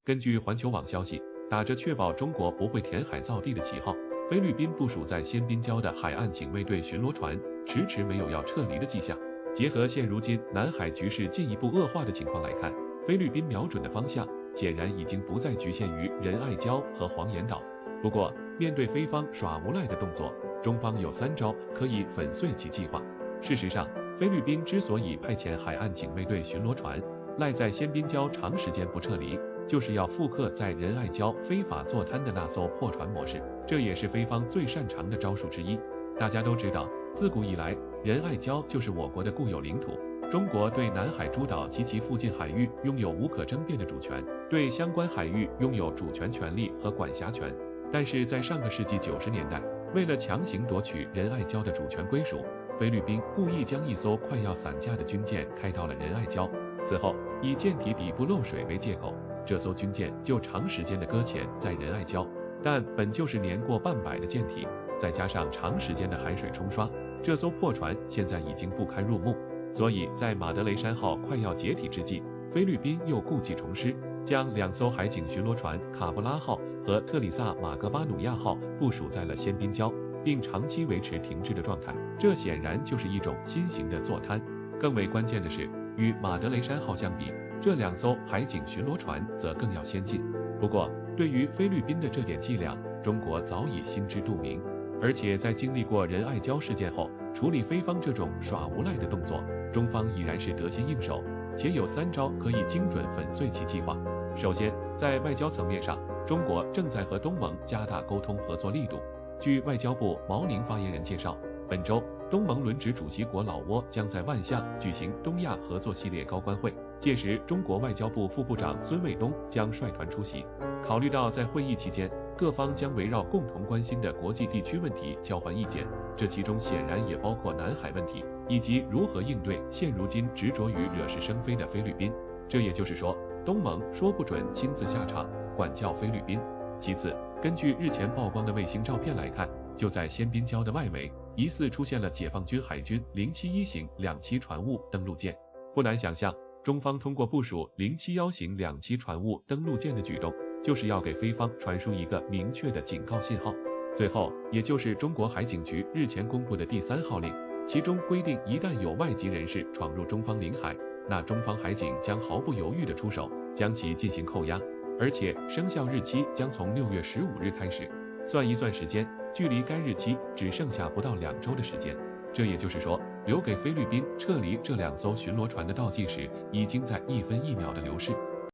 根据环球网消息，打着确保中国不会填海造地的旗号，菲律宾部署在仙宾礁的海岸警卫队巡逻船迟迟没有要撤离的迹象。结合现如今南海局势进一步恶化的情况来看，菲律宾瞄准的方向显然已经不再局限于仁爱礁和黄岩岛。不过，面对菲方耍无赖的动作，中方有3招可以粉碎其计划。事实上，菲律宾之所以派遣海岸警卫队巡逻船，赖在仙宾礁长时间不撤离，就是要复刻在仁爱礁非法坐滩的那艘破船模式，这也是菲方最擅长的招数之一。大家都知道，自古以来，仁爱礁就是我国的固有领土，中国对南海诸岛及其附近海域拥有无可争辩的主权，对相关海域拥有主权权利和管辖权。但是在上个世纪90年代，为了强行夺取仁爱礁的主权归属，菲律宾故意将一艘快要散架的军舰开到了仁爱礁，此后以舰体底部漏水为借口，这艘军舰就长时间的搁浅在仁爱礁。但本就是年过半百的舰体，再加上长时间的海水冲刷，这艘破船现在已经不堪入目。所以在马德雷山号快要解体之际，菲律宾又故技重施，将2艘海警巡逻船卡布拉号和特里萨马格巴努亚号部署在了仙宾礁，并长期维持停滞的状态。这显然就是一种新型的坐滩。更为关键的是，与马德雷山号相比，这2艘海警巡逻船则更要先进。不过，对于菲律宾的这点伎俩，中国早已心知肚明。而且在经历过仁爱礁事件后，处理菲方这种耍无赖的动作，中方已然是得心应手，且有3招可以精准粉碎其计划。首先，在外交层面上，中国正在和东盟加大沟通合作力度。据外交部毛宁发言人介绍，本周东盟轮值主席国老挝将在万象举行东亚合作系列高官会，届时中国外交部副部长孙卫东将率团出席。考虑到在会议期间，各方将围绕共同关心的国际地区问题交换意见，这其中显然也包括南海问题，以及如何应对现如今执着于惹是生非的菲律宾。这也就是说，东盟说不准亲自下场管教菲律宾。其次，根据日前曝光的卫星照片来看，就在仙宾礁的外围，疑似出现了解放军海军071型2栖船坞登陆舰。不难想象，中方通过部署071型2栖船坞登陆舰的举动，就是要给菲方传输一个明确的警告信号。最后，也就是中国海警局日前公布的第3号令，其中规定一旦有外籍人士闯入中方领海，那中方海警将毫不犹豫地出手，将其进行扣押，而且生效日期将从6月15日开始。算一算时间，距离该日期只剩下不到2周的时间。这也就是说，留给菲律宾撤离这2艘巡逻船的倒计时已经在1分1秒的流逝。